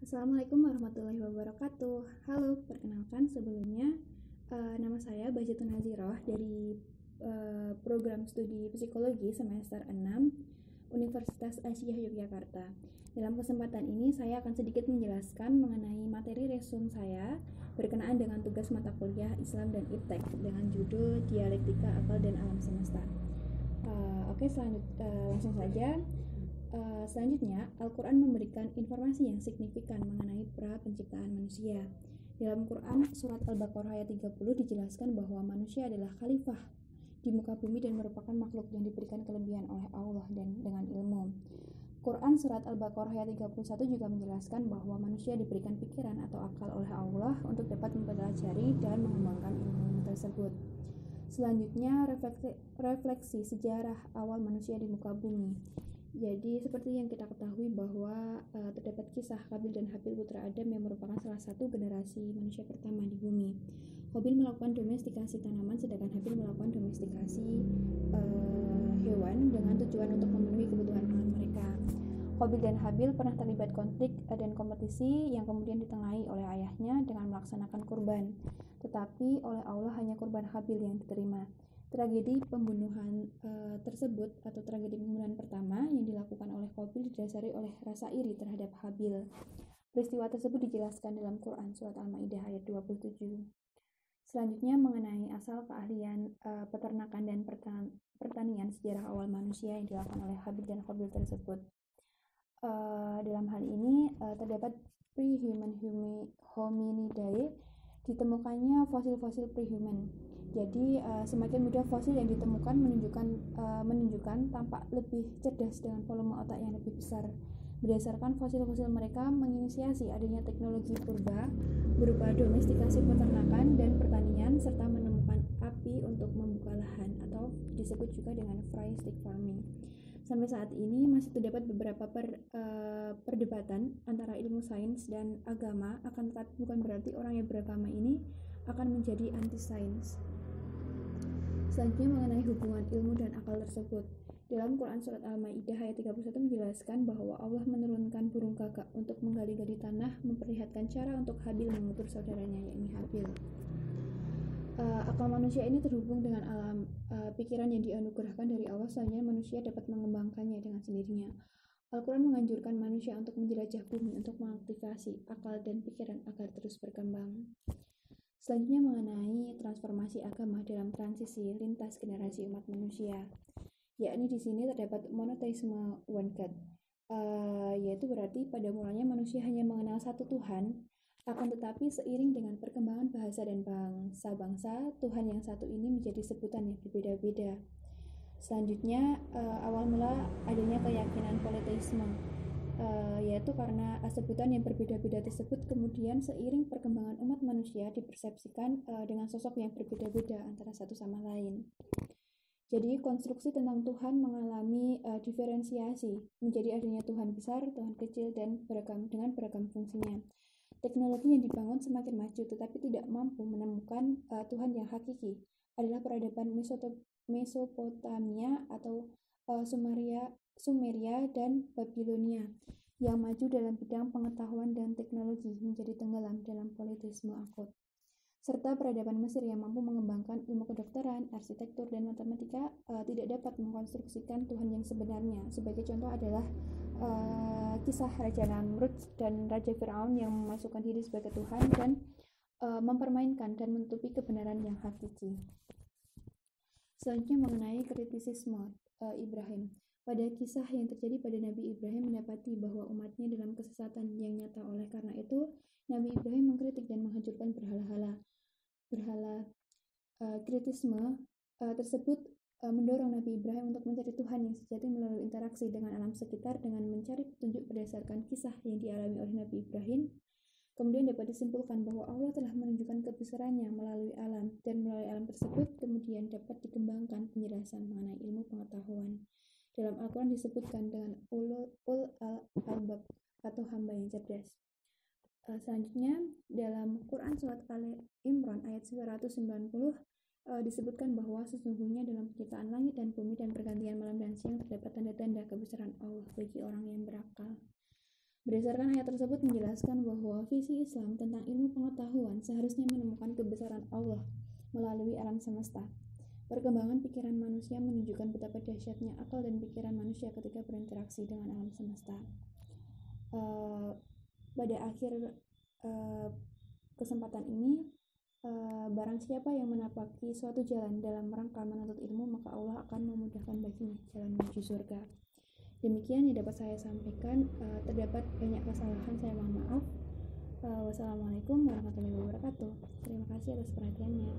Assalamualaikum warahmatullahi wabarakatuh. Halo, perkenalkan sebelumnya nama saya Bajatun Naziroh dari program studi psikologi semester 6 Universitas Asyah Yogyakarta. Dalam kesempatan ini saya akan sedikit menjelaskan mengenai materi resum saya berkenaan dengan tugas mata kuliah Islam dan Iptek dengan judul Dialektika Akal dan Alam Semesta. Langsung saja. Selanjutnya, Al-Quran memberikan informasi yang signifikan mengenai pra-penciptaan manusia. Dalam Quran, surat Al-Baqarah ayat 30 dijelaskan bahwa manusia adalah khalifah di muka bumi dan merupakan makhluk yang diberikan kelebihan oleh Allah dan dengan ilmu. Quran surat Al-Baqarah ayat 31 juga menjelaskan bahwa manusia diberikan pikiran atau akal oleh Allah untuk dapat mempelajari dan mengembangkan ilmu tersebut. Selanjutnya, refleksi sejarah awal manusia di muka bumi. Jadi seperti yang kita ketahui bahwa terdapat kisah Qabil dan Habil putra Adam yang merupakan salah satu generasi manusia pertama di bumi. Qabil melakukan domestikasi tanaman sedangkan Habil melakukan domestikasi hewan dengan tujuan untuk memenuhi kebutuhan pangan mereka. Qabil dan Habil pernah terlibat konflik dan kompetisi yang kemudian ditengahi oleh ayahnya dengan melaksanakan kurban. Tetapi oleh Allah hanya kurban Habil yang diterima. Tragedi pembunuhan tersebut atau tragedi pembunuhan pertama yang dilakukan oleh Qabil didasari oleh rasa iri terhadap Habil. Peristiwa tersebut dijelaskan dalam Quran surat Al-Maidah ayat 27. Selanjutnya mengenai asal keahlian peternakan dan pertanian sejarah awal manusia yang dilakukan oleh Habil dan Qabil tersebut. Dalam hal ini terdapat pre-human hominidae, ditemukannya fosil-fosil pre-human. Jadi semakin mudah fosil yang ditemukan menunjukkan tampak lebih cerdas dengan volume otak yang lebih besar. Berdasarkan fosil-fosil mereka menginisiasi adanya teknologi purba berupa domestikasi peternakan dan pertanian serta menemukan api untuk membuka lahan atau disebut juga dengan free stick farming. Sampai saat ini masih terdapat beberapa perdebatan antara ilmu sains dan agama, akan tetapi bukan berarti orang yang beragama ini akan menjadi anti-sains. Selanjutnya mengenai hubungan ilmu dan akal tersebut. Dalam Quran surat Al-Maidah ayat 31 menjelaskan bahwa Allah menurunkan burung gagak untuk menggali-gali tanah, memperlihatkan cara untuk Habil mengutur saudaranya yakni Habil. Akal manusia ini terhubung dengan alam pikiran yang dianugerahkan dari Allah, sehingga manusia dapat mengembangkannya dengan sendirinya. Al-Quran menganjurkan manusia untuk menjelajah bumi untuk mengaktifasi akal dan pikiran agar terus berkembang. Selanjutnya mengenai transformasi agama dalam transisi lintas generasi umat manusia, yakni di sini terdapat monoteisme one God, yaitu berarti pada mulanya manusia hanya mengenal satu Tuhan, akan tetapi seiring dengan perkembangan bahasa dan bangsa-bangsa, Tuhan yang satu ini menjadi sebutan yang berbeda-beda. Selanjutnya awal mula adanya keyakinan politeisme, yaitu karena sebutan yang berbeda-beda tersebut kemudian seiring perkembangan umat manusia dipersepsikan dengan sosok yang berbeda-beda antara satu sama lain. Jadi konstruksi tentang Tuhan mengalami diferensiasi menjadi adanya Tuhan besar, Tuhan kecil, dan dengan beragam fungsinya. Teknologi yang dibangun semakin maju tetapi tidak mampu menemukan Tuhan yang hakiki adalah peradaban Mesopotamia atau Sumeria dan Babilonia yang maju dalam bidang pengetahuan dan teknologi menjadi tenggelam dalam politisme akut, serta peradaban Mesir yang mampu mengembangkan ilmu kedokteran, arsitektur, dan matematika tidak dapat mengkonstruksikan Tuhan yang sebenarnya. Sebagai contoh adalah kisah Raja Namrud dan Raja Fir'aun yang memasukkan diri sebagai Tuhan dan mempermainkan dan menutupi kebenaran yang hakiki. Selanjutnya mengenai kritisisme Ibrahim. Pada kisah yang terjadi pada Nabi Ibrahim mendapati bahwa umatnya dalam kesesatan yang nyata. Oleh karena itu, Nabi Ibrahim mengkritik dan menghancurkan berhala. Kritisme tersebut mendorong Nabi Ibrahim untuk mencari Tuhan yang sejati melalui interaksi dengan alam sekitar dengan mencari petunjuk berdasarkan kisah yang dialami oleh Nabi Ibrahim. Kemudian dapat disimpulkan bahwa Allah telah menunjukkan kebesarannya melalui alam, dan melalui alam tersebut kemudian dapat dikembangkan penjelasan mengenai ilmu pengetahuan. Dalam Al-Quran disebutkan dengan ulul albab atau hamba yang cerdas. Selanjutnya dalam Quran surat Al-Imran ayat 190 disebutkan bahwa sesungguhnya dalam penciptaan langit dan bumi dan pergantian malam dan siang terdapat tanda-tanda kebesaran Allah bagi orang yang berakal. Berdasarkan ayat tersebut menjelaskan bahwa visi Islam tentang ilmu pengetahuan seharusnya menemukan kebesaran Allah melalui alam semesta. Perkembangan pikiran manusia menunjukkan betapa dahsyatnya akal dan pikiran manusia ketika berinteraksi dengan alam semesta. Pada akhir kesempatan ini, barang siapa yang menapaki suatu jalan dalam rangka menuntut ilmu, maka Allah akan memudahkan baginya jalan menuju surga. Demikian yang dapat saya sampaikan. Terdapat banyak kesalahan, saya mohon maaf. Wassalamualaikum warahmatullahi wabarakatuh. Terima kasih atas perhatiannya.